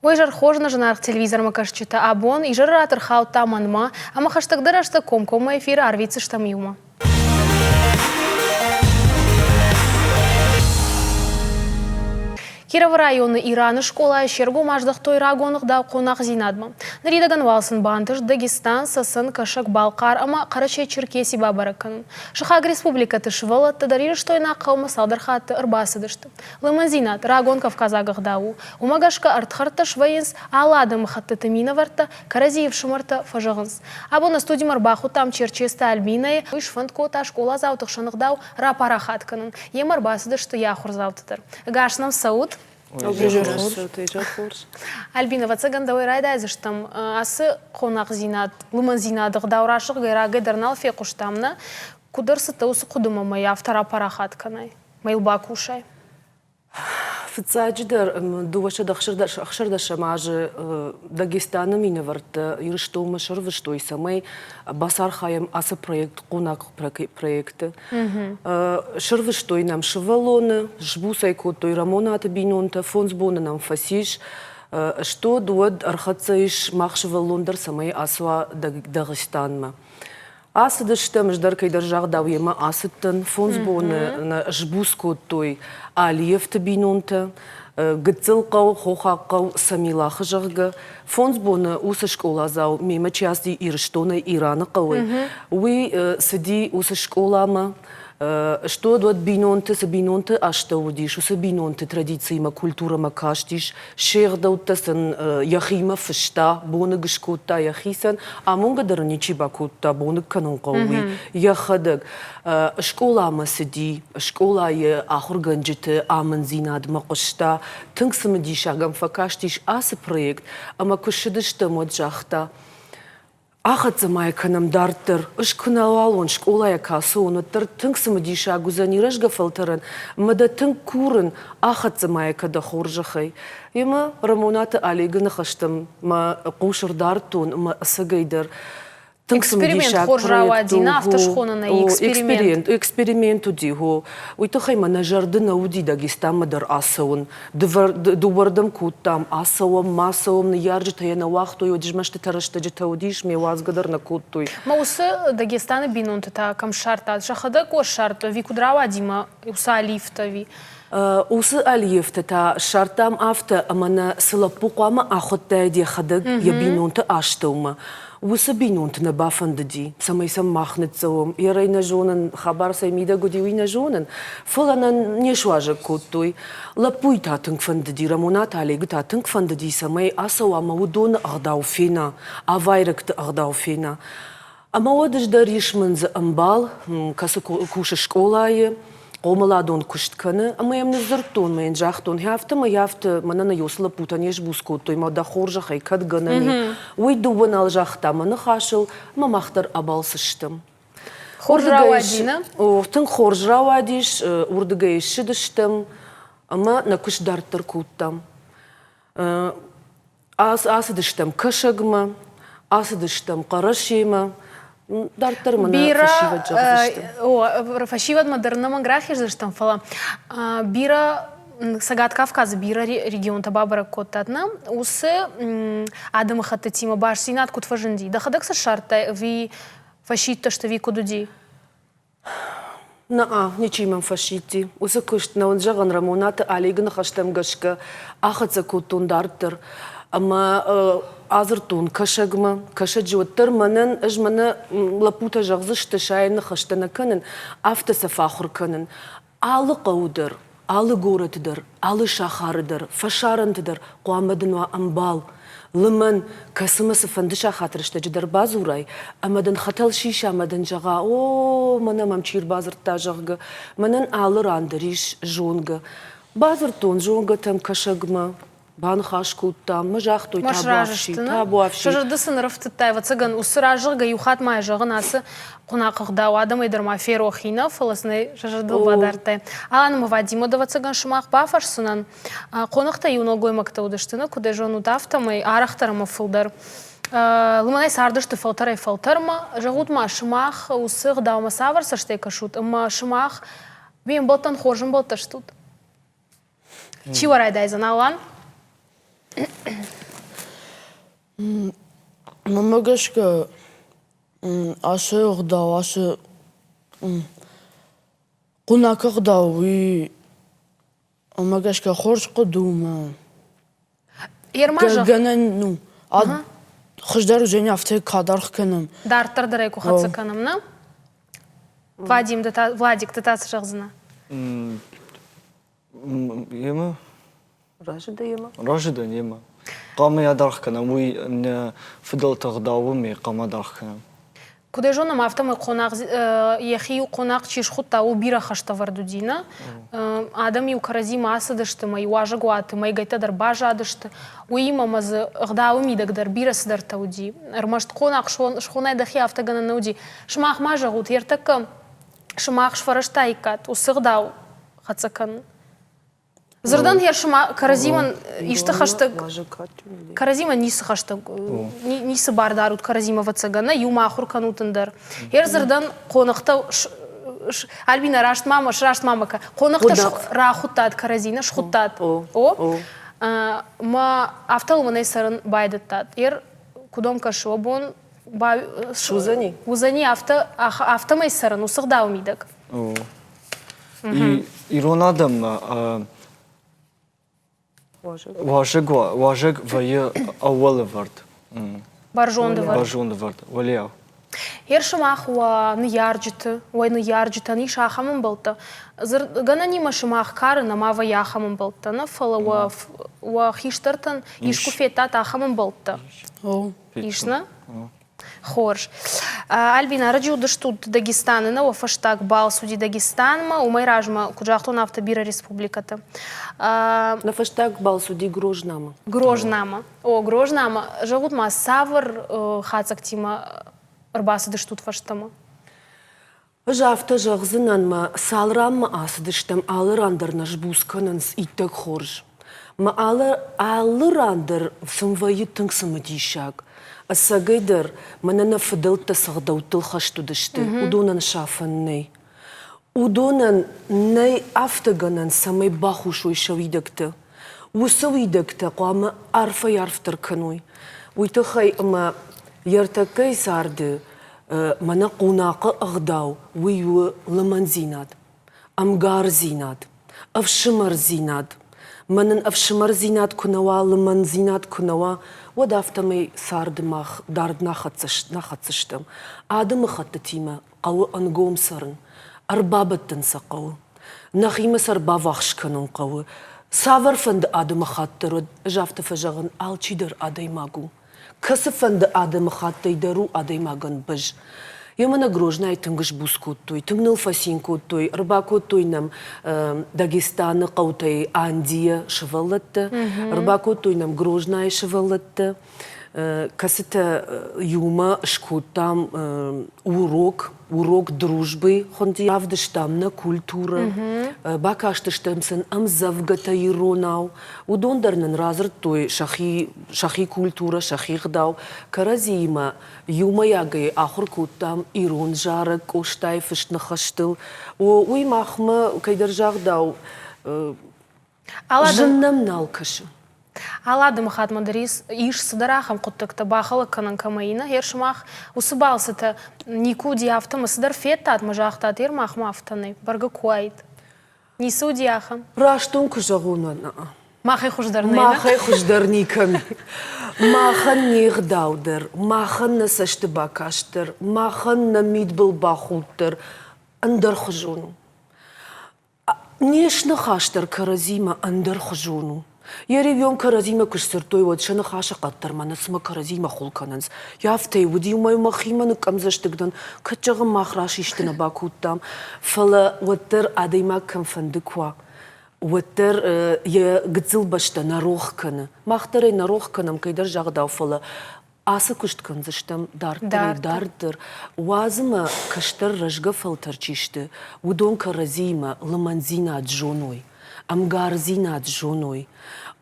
Ойжар хожна жанарық телевизорма кашчыта абон, и жар ратыр хаутта манма, ама хаштагдыр ашта комкома эфир арвицы штамиума. Киров районы Ираны школа шергу маждық той рагонықда қонақ зинадма. Наридаган валсын бантыш Дагестан, Сасын, Кашак, Балқар, ама Қарачай Черкеси бабаракын. Шахаг республика тышвала, тадарир штойна қаума салдархаты ырбасыдышты. Лымын зинат, рагон Кавказагық дау. Умагашка артхартыш вайынс, аладым хатты тымина варта, Каразиев шумарта фажығынс. Або на студимар баху там Черчеста Альбинай, уйш фандкота школа заутық шанықдау рапара хатканын. Емар басыдышты яхур заутытыр. Гашнам Сауд. Альбина, вацаган давай райдайзыштам, асы қонақ зинат, лымын зинадық даурашық гайрагы дарнал фекуштамна, кудырсы таусы құдымама яфтара парахатканай, майлба кушай. Фицаджидар дуваша дахшырдаша мажы Дагестана мина варта ирштоума шырвыштой самай басар хаям асы проект қонақ проекты. Шырвыштой нам шывалоны, жбусай котой рамонаты бинонта, фонсбоны нам фасиш, что дуад архацаиш махшывалондар самай асва Дагестанма. Асыдышты мүждаркай держақ ема асыттын, фонсбоны жбуско той Алиевті бинонты, гыцылқау, хохаққау самилақы жағғы. Фонсбоны осы школазау мема части ирштоны Ираны қауы. Уи сиди осы школама, что дуат бинонты, са бинонты аштаудиш, усы бинонты традицияма, культурама каштиш, шердаутта сын яхима фышта, боны гышкотта яхисан, а монга дараничи бакотта, боны канон қауы, яхадык. Школама сиди, школайы ахурганжыты, амын зинадыма қышта, тыңсымы дишагам факаштиш асы проект, ама күшідішті моджақта. Ахатзамай канам дартыр, үш күнауал он школая касы оныттыр, тыңсымы диша гузанирашға фылтырын, мада тың курын ахатзамай када хоржықай. Ема Рамонаты Алигыны қаштым, ма қушырдартун, ма сыгайдыр. Эксперимент хоржрау один, автошхонына эксперимент. Эксперимент уди го. Уйтахай менеджерды науди Дагестанмадар асауын. Дувардым куттам асауым, масауым, яржы таяна уақытой, одижмашты тарашты жыта одиш, ме уазгадар на куттой. Ма усы Дагестаны бинунты та кам шарта, шахада кош шарта, ви кудрау адима, уса алифтави. Усы алифта та шартам авто, амана сылапуқама ахоттай дехадык, я бинунты аштаума. Усы бинунты на бафандыди, самайсам махнытцауым, ярайна жонын, хабар саймида гудиуина жонын, фаланан нешуажы куттой, лапуй татынг фандыди, Рамонаты Алиги татынг фандыди, самай асауама удон агдау фена, авайрыкты агдау фена. Ама одыжда ришмынзы амбал, касы кушы школайы, Омаладон куштканы, ама ямны зыртон майын жақтон. Яфты манана йосылы путанеш бускоттой, мада хоржақай кадгананы. Ой дубын ал жақта маны қашыл, мамақтар абалсыштым. Хоржрау адина? Тың хоржрау адиш, урдыгай шыдыштым, ама на күшдарттыр куттам. Асыдыштым кышыгма, асыдыштым қарашема. Бира, фашиват модернама грахиждыштам фала. Бира, Сагат Кавказ, бира регион табабара коттатна, усы адымы хатты тима баш синат кут фажинди. Да хадакса шарта ви фашитта, что ви кудуди? Ничимам фашити. Усы кышт на он жаган Рамонаты Алигыны хаштам гашка, ахатса куттун дартыр. Ама азыртун кашагма, кашаджуаттыр манын, ыжманы лапута жағзышты шайыны хаштана кынын, автаса фахур кынын. Алы қаудыр, алы горатыдыр, алы шахарыдыр, фашарынтыдыр, қуамадынва амбал. Лымын касымасы фандыша хатырышты жыдар базурай, амадан хатал шиша амадан жаға, мана мамчир базыртта жағғы, манын алы рандыриш жонғы. Базыртун жонғы там кашагма. Бан хашкуттам, мажахтой табуавши. Шажырды сынырыфты тайва цыган усыражыға юхат май жағын асы қунақықдау адам айдырма ферохина фылысны шажырды бадартай. Аланымы Вадимодова цыган шымақ бафарсынан қонықта юнол гоймақта удыштыны, күде жону тафтамай арақтарымы фылдар. Лыманай сардышты фалтарай фалтарма, жағутма шымақ усық даума саварса штай кашут, ма шымақ мен болтан хожым болташтут. Чиварайдайзан алан? Мамагашка ашы ғдау, ашы қунақы ғдау, мамагашка хорш қыдума. Ермажық. Гәнән, қыждар және автай кадарх кәнім. Дарттырдырай кухатсы канымна. Владик, ты тасы жағзына. Ема? Ражыда ема? Ражыда ема. Қамы ядарх кәнім, уй фидал тағдауы ме қамадарх кәнім. Кудай жонам автомы қонақ, ехи қонақ чиш хутта у бира хашта вардудина. Адам ю каразима асыдышты, май уажы гуаты, май гайтадар бажа адышты. Уимамазы ғдауы мидагдар бира сыдар тауди. Рмашт қонақ шхонай дахи автогана науди. Шмақ мажа ғут, ертакы шмақ шфарашта икат, усы ғдау қацакан. Зырдан хер шма каразиман ишты хашты каразима нисы хашты нисы бардарут каразима вацагана юма ахур канутындар. Хер зырдан қонақта Альбина рашт мама қонақта рахуттад каразина шхуттад. Ма автал мынай сарын байдыттад. Хер кудомка шуабон узани автомай сарын усығда умидак. Иронадам Важык вайы ауалы вард. Баржонды вард. Баржонды вард. Валияу. Ершымақ ны ярджыта, ни шахамын болты. Гана нима шымақ кары намава яхамын болты. Фала уа хиштартан ишкуфетат ахамын болты. Ишна? Хорш. Альбина, раджу дыштут Дагестана, уа фаштаг бал суди Дагестанма, у майражма куджахтон автобира республиката. На фаштаг бал суди Грожнама. Грожнама. Грожнама. Жагут ма савр хацактима рбасы дыштут фаштама. Жафта жағзынанма салрамма асыдыштам алырандыр наш бусканынс иттік хорж. Ма алырандыр сымвайы тыңсымы дейшак. Асагайдыр манана фыдылта сағдаутыл хаштудышты. Удонан шафаннай. Удонан най автоганан самай бахушой шавидакты. Усавидакты қуамы арфа ярфтыр кануй. Уйтықай ма яртакай сарды мана қунақы ағдау уйуы лыман зинад. Амгар зинад. Авшымар зинад. Манын авшымар зинад күнауа, лыман зинад күнауа. Вад автомай сардымақ дарды нахатсыштым. Адымы хатты тима, қауы ангом сарын. Арбабыттын сақауы. Нахимы сарба вақшканын қауы. Савар фанды адымы хаттыры жафты фажағын алчидыр адаймагу. Кысы фанды адымы хаттайдару адаймагын бұж. Емана Грожнай тыңгыш бускуттой, тыңныл фасинкуттой, рыбакуттой Дагестаны қаутай Андия шывалатты, рыбакуттой Грожнай шывалатты. Касыта юма шкутам урок дружбы, хонди авдыштамна культура, бакаштыштамсын амзавгата иронау, удондарнын разыр той шахи культура, шахи гдау, каразима юма ягай ахур кутам ирон жарык, оштай фыштны хаштыл, уй махма кайдар жагдау жыннам налкашы. Аладым хатмадарис иш сыдарахам құттықты бақылы кының камайына, ершымақ усыбалсыты нику диафтымы сыдар феттат мұжақтат ермақма автаны, барғы куайд. Нису диахам? Раштун күжағуна. Махай хұждарнайна? Махай хұждарникам. Махан неғдаудыр, махан насашты бакаштыр, махан намид был бахуттыр, андар хұжуну. Нешны хаштыр каразима андар хұжуну. Еревен каразима күшсіртой өд шыны хашы қаттырманы сымы каразима холканыныз. Яфтай өді умай махиманы камзаштығдан күтчіғі махраш іштіні бакуттам. Фала өттір адайма кімфінді куа. Өттір гыцыл башта нарох кіні. Мақтырай нарох кінім кайдар жағдау фала. Асы күшт кінзіштім дардыр. Уазыма кіштір рыжғы фалтар чишті. Удон каразима лыманзина джоной. Амгар зинат жоной.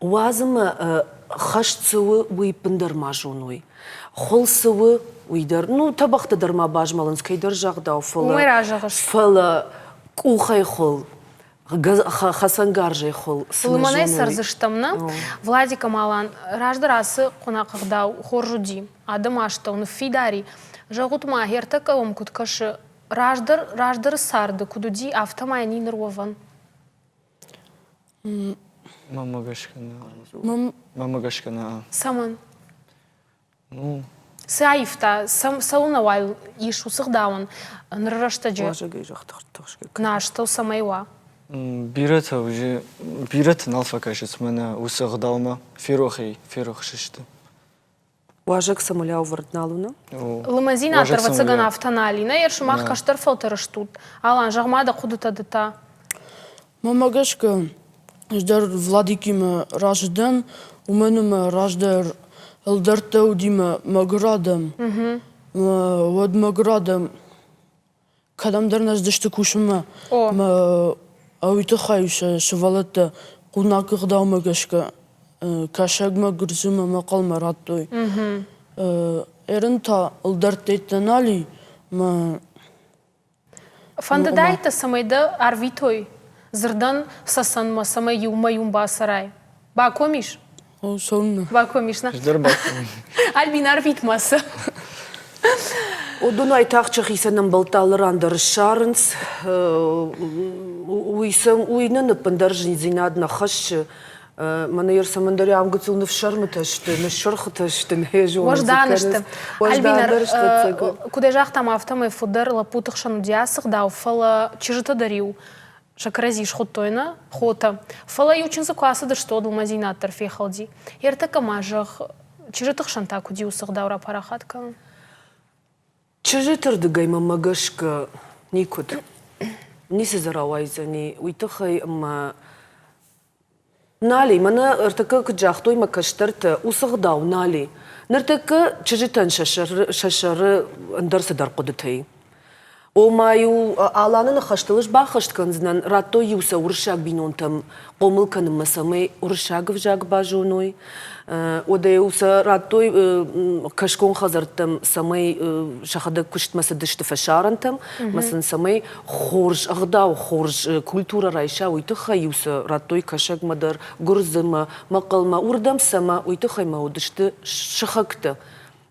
Уазыма хашцуы уйпындарма жоной. Холсуы уйдар. Табақтыдарма бажмалыныз кайдар жағдау фала. Умайра жағыш. Фала кухай хол. Хасан гаржай хол. Лыманай сарзыштымны, Владика малан, раждырасы қонақығдау хоржуди, адым аштауны фидари, жағутма хертакавым куткашы раждыр сарды кудуди автомайни нырвован. Мама гашкана. Саман. Ну, Саифта, салуна вайл ишу сығдауын, нырраштаджи, наштау самайва. бирата уже, бирата налфа кажется, мене усагдалма, фирох шишты. Важак самоляу вартналуна. Лымазина атырва цыган автоналина, ершымақ каштар фалтырыштут. Алан, жағмада құдыта дыта. Мама гашка, ждар Владикиме раждан, у мене раждар Элдерта удиме маградам. Вод маградам. Кадам дерназ дышты кушыма. Ауиты хайша шывалатта кунакығдау магашка. Кашагма гүрзіма мақалма раттой. Эрінта элдертейтен али. Фандадайта самайды арвитой. Зырдан сасанма самай юма юмба сарай. Ба комиш? О, сонна. Ба комишна? Ждар бак. Альбин арвитмасы. Одунай тақчық исенім бұлталыр андыр шарынс. Уйнын үпіндар жинадына қашшы. Мана ерсамандари амгыцылны в шармы ташты, на шархы ташты, на ежу. Важданышты. Альбинар, кудай жақтам автомай фудыр лапутық шану диасық дау фала чижыты дариу. Шакразиш хоттойна, хота. Фала ючинсы классы дышто дылмазина аттарфей халди. Ертака мажық чижытық шанта куди усық даура парахатка. Чижытырды гайма магашка никуд. Нисы зарауайза, ни уйтықай ма... Нали, мана ертака кджахтой макаштарта усық дау, нали. Нертака чижытан шашары андарсы дарқудытай. Омаю аланын хаштылыш бахаштканзынан ратто юса уршак бинонтам қомылканым масамай уршагов жаг бажуной. Одай уса раттой кашкон хазартам самай шахада куштмасы дышты фашарантам, масын самай хорж, ағдау хорж культура райша уйтыха юса раттой кашак мадар гурзыма, мақалма, урдам сама уйтыхай маудышты шахакты.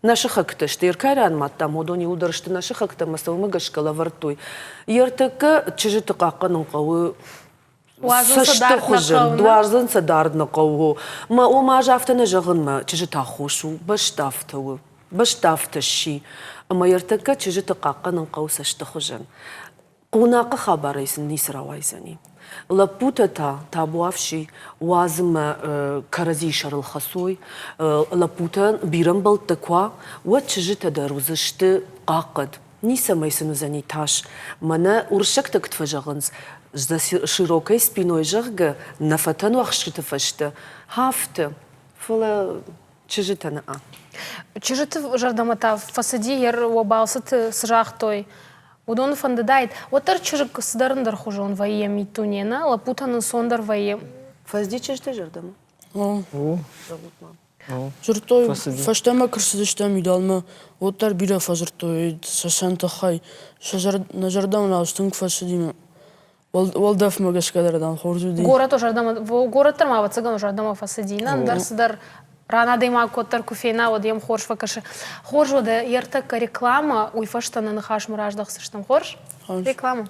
Наши хакта, что иркарян матта, модони удар, что наши хакта, масалмы гашкала вартуй. Яртака чижиты каканын қауы сашты хужын, дуарзын садардны қауы. Ма ома жафтаны жағын ма чижита хушу, баштафтауы, баштафташи. Ама яртака чижиты каканын қауы сашты хужын. Қунақы хабарайсын нисрауайзани. Лапутата табуавши уазма карази шарыл хасой, лапутан бирам был таква, вот чижита дарузышты какад. Ниса майсыну заниташ, мана уршак так тважаганс, за широкой спиной жага нафатану ахшита фашта, хафта, фала чижита на а. Чижиты жардамата фасади ер обалсыты сжахтой. Удон фандадайт. Отар чижик сдарындар хужон вайе митунена, лапутанын сондар вайе. Фазди чижты жардама? Жыртой фаштама кырсыдыштам идалма. Отар бира фазыртой сасанта хай. На жардамын аустын фасадима. Валдаф магашкадардан хоржуди. Горато жардама, горат тырмава цыган жардама фасадина, дарсыдар рана дейма коттар куфейна, одем хорж факашы. Хорж ода ертак реклама, уйфаштаны нахаш мураждах сыштам хорж. Реклама.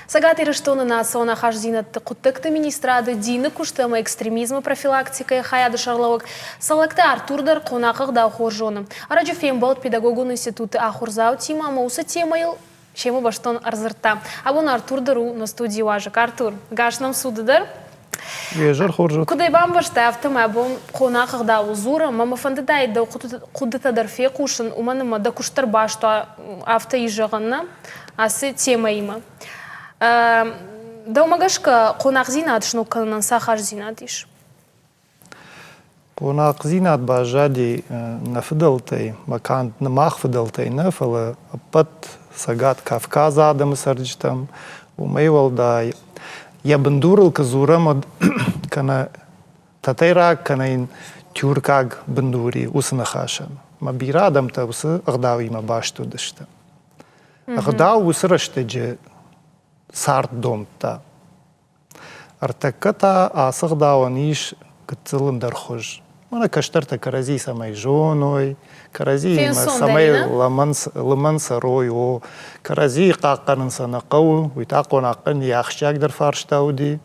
Сагат ирыштоны на сона хаждинат куттыкты министрады дины куштама экстремизма профилактика хаяды шарлаук салакта Артурдар қонақық да хоржоны. Араджу фембалт педагогун институты ахурзау тима мауса темайыл шемы баштон арзырта. Абон Артурдару на студии важык. Артур, гашнам судыдар? Вежар хоржот. Кудай бам башта автом абон қонақық да узура, мама фандыдай да кудытадар фе кушын, уманыма да куштар башта авто ижағанна, асы темайыма. Даумагашка қонақ зинат шнуканан сахар зинат иш. Қонақ зинат бажади нафдалтай, макант намах фдалтай нафала, пат сагат Кавказ адам сарджтам, умейвал да я бандурал казурам кана تتيرا كنين توركاغ بندوري وسنا خاشن ما بيرادم توس اغداوي ما باشتو دشتا اغداو وسرشتج سارت دومتا ارتكتا اغداونيش كتلم درخوج وانا كشترت كرازي سماي جونوي كرازي ما سماي لمنس رويو كرازي قاقن سنقو ويتاقون عقن ياخشاك در فارشتاودي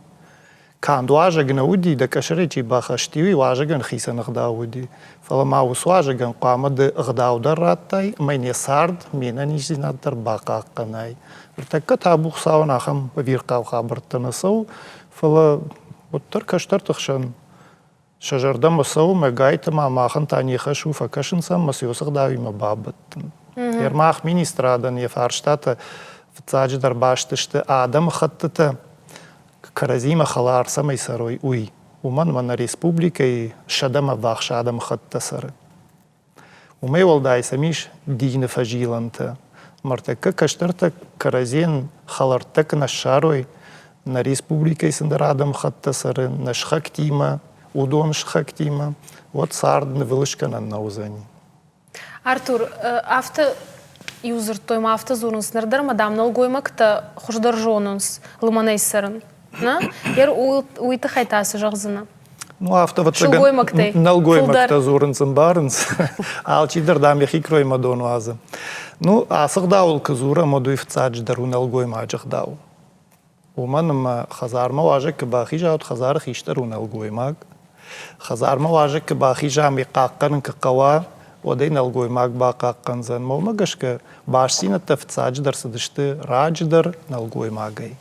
كان دواجن ودي دا كشريتي باخشتيوي واجن خيسن غداودي فلما وسواجن قامد غداو دراتاي مين سارد مين نيزينا در باقاقناي ارتكتا بوخساونا خم بفيرقاو خابرتنسو فلا بطر كشترتخشن شجردم مسو مگایت ما ماخن تانی خشو فکشن سم مسیوس غداوی مبابتن ماخ مینیسترادن یفارشتات فتاج در باشتشت آدم خطت کرزیم خلار سمی سروی اوی ومن республикой شدم باخش آدم خط سر ومی ولدای سمیش دین فجیلنت مرتک کشترت کرزین خلارتک نشاروی на республикой сендер آدم خط سر نشخک تیما ودون شخكتيما وتصارد نفلشكن النوزاني Артур, авто юзер той ма авто зурнс нердер мадам налгоймакта хуждар жонунс лыманайсырын. На? Ер уйты хайтасы жағзына. Ну авто вот Шулгоймактай. налгоймакта зурнсен барнс. Алчидер дам яхи крой мадону аза. Ну асыгдау кызура модуй фцадж дару налгойма ажыгдау. ومن خزار ما واجه که باخی جاود خزار خیشتر و نلگوی ماگ خزار ما واجه که باخی جا میقاقن که قوا و دی نلگوی ماگ با قاقن زن مو مگش که باشسین تفتساج در سدشت راج در نلگوی ماگی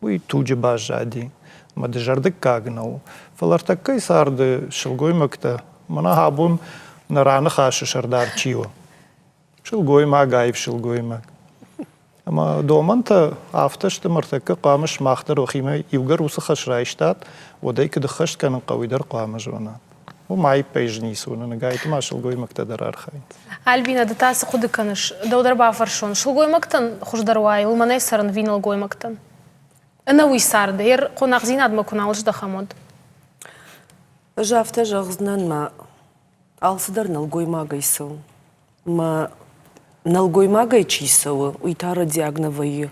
وی توج باش جادی ما دجردک کاغنو فلرتکی سارد شلگوی مکتا منا هابون نرانه خاش شردار چیو شلگوی ماگای شلگوی ماگ اما دومنت آفتش تمرتك قامش ماختر وخيمة يوجر وسخش رايشتات وديك دخشت كان قوي در قامش ونا وماي بيجني سونا نجايت ما شلقوي مقتدر أرخين. Альбина датасы худы каныш даудar бафаршон шулгой мактан хуждарвай лманай саран винал гой мактан. Она уйсарды ер қонақ зинад ма куналыш да хамод. Жафта жағзнан ма алсыдар налгой магайсыл ма налгой магай чисовы, уйта радиагновые,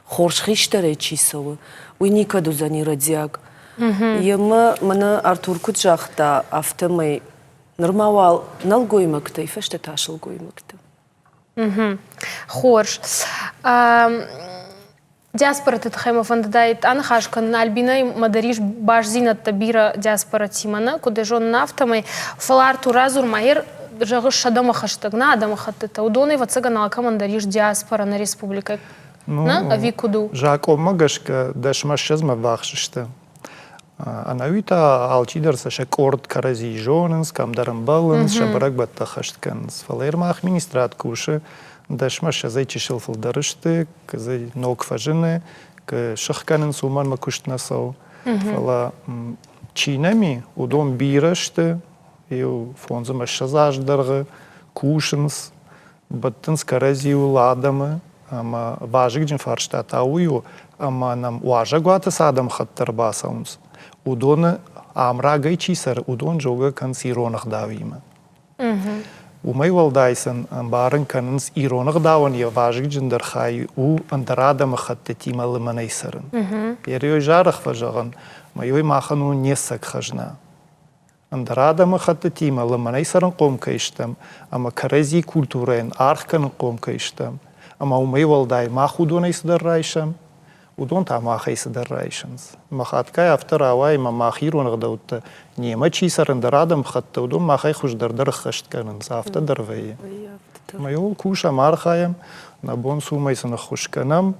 хорш хиштаре чисовы, уй никаду за не радиаг. Ема мана Артур куджахта автомей нормавал налгой макта и феште ташл гой макта. Хорш. Диаспора тетхема фандадайт анхашкан Альбина мадариш баш зинат табира диаспора тимана, куде жон нафтамай фал Артур разур майер жагыш адама хаштагна адама хаттата удоны вацага на командариш диаспора на республика. На авикуду. Жако магашка дашмашезма вахшишта. Анавита алчидерса шакорд карази жоненс камдарам баланс шабарак батта хаштканс. Фалерма администрат куше дашмашезай чишил фалдарышты казай нокфажины к шахканен суман макуштнасау. Фала чинами удом бирашты eu fonzăm așezajdară, cușins, bătâns cărăziu ladamă, am vajig din farștata uiu, am nam oaja goată să adam xattar basauns. Udon am ragăi cisar, udon joga când sironach davimă. Umai waldaisan am barân când ironach dawan e vajig din darhai u andaradam xattetima lămăneisarân. Iar eu jarach vajagan, ma eu imachanu nesak khajna. Андарада ма хаттатима ламанай саран қом кайштам, ама карази культурен архкан қом кайштам, ама умей валдай ма худонай садар райшам, удон та ма хай садар райшанс. Ма хаткай автор авай ма ма хирон гдаутта, нема чи саран дарадам хатта удон ма хай хуждар дар хаштканан, зафта дарвей. Ма йол куша мархаям, на бон сумай сана хушканам,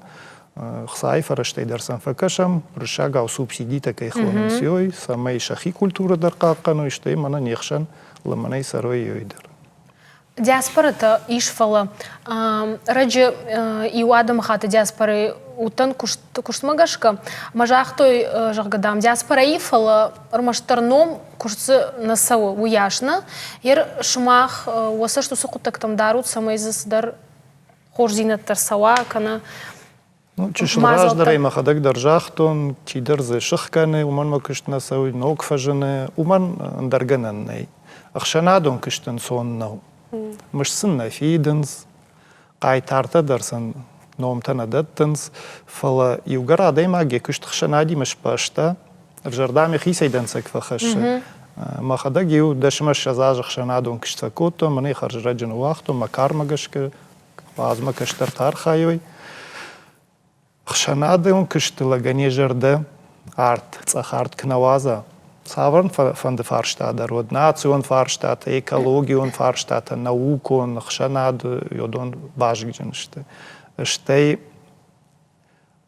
خصای فرشته درسن فکشم رشاق او سوبسیدی تکی خونسیوی سامی شخی کلتور در قاقن و اشته منا نیخشن لمنای سروی یویدر. Диаспора та ишфала раджи и у Адама хата диаспора утан куштмагашка мажахтой жагадам диаспора ифала ромаштарном курсы насау уяшна ер шмах уаса что сукутак там дарут самайзас дар хорзинат тарсава кана. Ну, чешелраж дарай махадак даржахтон, чидер зе шахканы, уман макыштна сауй ног фажаны, уман даргананнай. Ахшанадон кыштын соннау. Мышсынна фиденс, қайтарта дарсан номтана даттынс, фала югара даймаге кышт хшанади мышпашта, в жардаме хисайдан сакфахашы. Махадак ю дашмаш шазаж хшанадон кыштакото, маны харжраджан уахто, макармагашка, вазма кыштартар хайой. Хшанадон кыштылагане жарда, арт, цахарт кнаваза. Саврн von der Fahrstadt, rod Nation Fahrstadt, Ekologion Fahrstadt, Naukon, Хшанад, йодон бажгдженште. Штей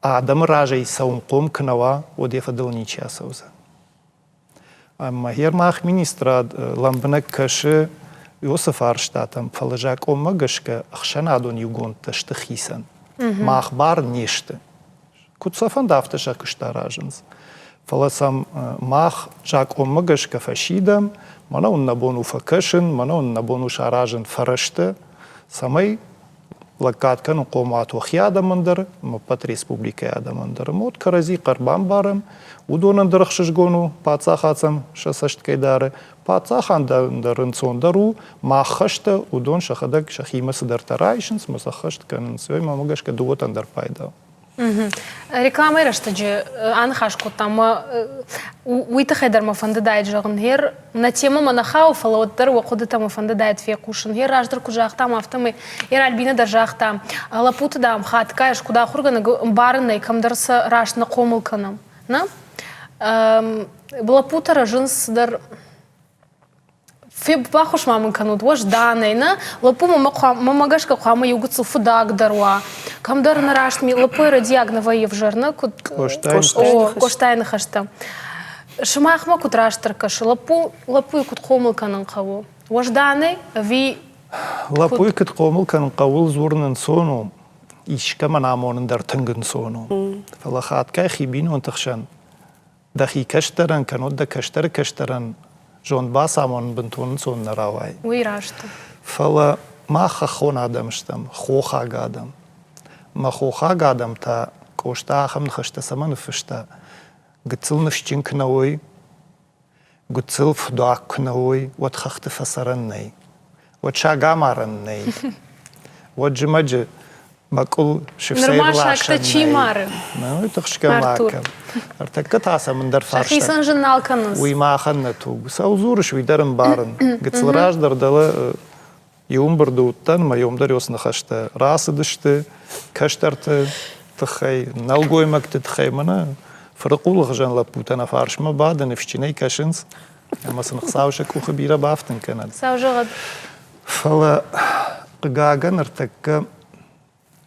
Адам ражей саунком кнава одефа дълничия сауза. Махер мах министра ламбнак каши Йосиф Fahrstadt, фалажак омагашка Хшанадон югон ташты хисан. Мах бар неште. Куцафан дафташа кыштараженс. Фаласам мах жак омагашка фашидам, мана он набону факашин, мана он набону шаражен фараште, самай лакаткану комату хиадамандар, мапат республика ядамандар. Мот карази карбан барам, удонан дарахшишгону, пацахацам шасашткайдары, пацахандан сондару, махашта, удон шахадак шахимасы дартарайшинс, масахашт канансой, мамагашка дуотан дарпайдау. Реклама раштаджи анхашку там уйтахайдар мафандадайт жагын хер на тему манахау фалоттар вакуды там мафандадайт фе кушын хер аждар кужахтам автамы ер альбина даржахтам лапуты дам хаткаеш куда хургана барынай камдарса рашна комылканам на лапута ражынсдар Феб бахуш мамын канут, ваш данайна, лапу мамагашка хама югуцу фудак даруа. Камдар нарашми лапой радиагна воевжарна, коштайна хашта. Шимахма кут раштаркаш, лапу кут хомылканын каву. Ваш данай, ви... Лапу кут хомылканын кавул зурнын сону, ишка манамонын дар тынгын сону. Фалахаткай хибин он тахшан. Дахи каштаран, канут да каштаран. Жон басамон бентун сон наравай. Уйрашта. Фала маха хон адамштам, хоха гадам. Ма хоха гадам та кошта ахам нхашта саман фышта. Гцил нфштин кнауй, гцил фдак кнауй, вот хахты фасаранней. Вот шагамаранней. Вот джимаджи макул шифсейр лашанней. Нормаша акта чимары. Ну, это шкамака. Артакат асам ндар фаршта. Шахисан жиналканыз. Уймахан натуг. Саузурыш уйдарым барын. Гцилраж дардала юмбарду уттан, майом дарёс нахашта. Расыдышты, каштарты, тхай, налгоймакты тхай мана. Фракул гжан лапутана фаршма бадан фчиней кашинс. Амасын хсауша куха бира бафтын канад. Саужагад. Фала гаган артакка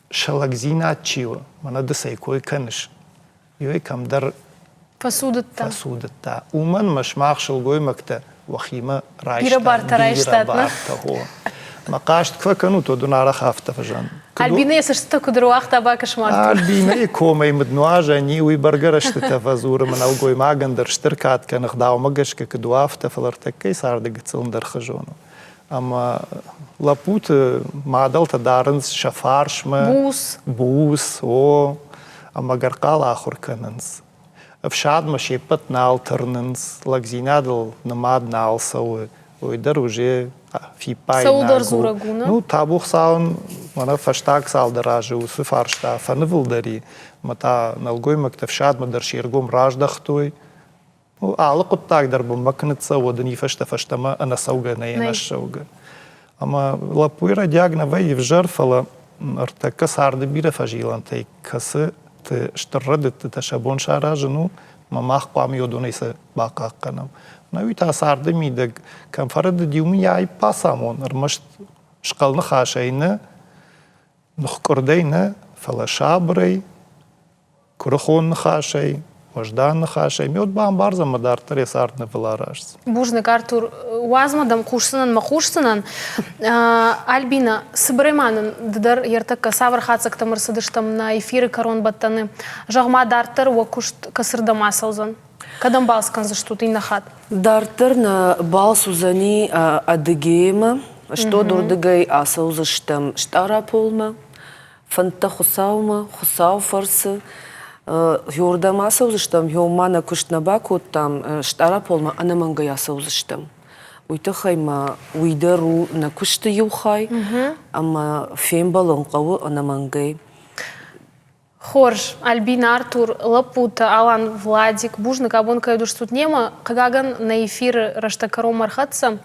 шалагзина чива. Мана дасай кой каныш. Юй камдар фасудатта. Уман машмах шалгой макта вахима райшта. Бирабарта райштатна. Макашт квакану то дунара хафта фажан. Альбина ясашта кудруахта бакаш марта. Альбина комай мднуажа ни уй баргарашта тафазура маналгой магандар штыркат канах дау магашка кадуафта фалартаккай сарда гцилндар хажону. Ама лапут мадалта дарынс шафаршма. Бус. О. Ама гаркала ахуркананс. Вшад машепат наалтарнанс, лагзинадал намад наалсауы. Ойдар уже фипай Саудар нагу. зурагуна. Ну, табух саун, мана фаштак салдаражу, усы фаршта, фанывылдари. Мата налгой макта вшад мадар шергом раждахтой. Ну, алы куттак дарбу макнытса, одани фаштама анасауга наянашауга. Ама лапуй радиагна вай евжарфала, артака сарды бира фажилантай касы, ты штыррыдыт ты шабон шаражыну мамах пам йодунайса бақаққанам. Науи тасарды мидек камфарады диуми яй пасамон армашт шқалны хашайны нұхкұрдайны фала шабрай күріхонны хашай вожданны хашай мед бам барза мадартыр есардны выларашс. Бужник Артур уазмадам кушсынан махушсынан Альбина Сыбрайманын дыдар ертак савр хацак тамырсыдыштам на эфиры корон баттаны жағма дартыр уакушт касырдама саузан. Кадам балскан за что ты на хат? Дартыр на балсузани адыгейма, что дурдыгай асаузаштам штара полма. фанта хусаума, хусау фарсы, Йордама саузыштам, йомана куштнабаку там штара полма анамангая саузыштам. Уйта хайма уйдару на кушты юхай, ама фембалон каву анамангай. Хорж, Альбина, Артур, Лапута, Алан, Владик, Бужник, Абонка, Эдуш Сутнема, Кагаган на эфир Раштакаром Мархатса,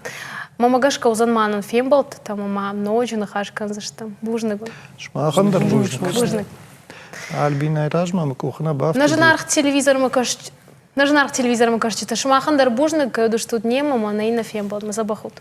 Мамагашка Узанманан Фембалт, там мама ночью нахашкан за что Бужник. Шмахандар Бужник. Бужник. Альбина Ражма, кухна баф. На женарх телевизор мы кажется, Шмахандар Бужник, Эдуш Сутнема, Манейна Фембалт, мы забахут.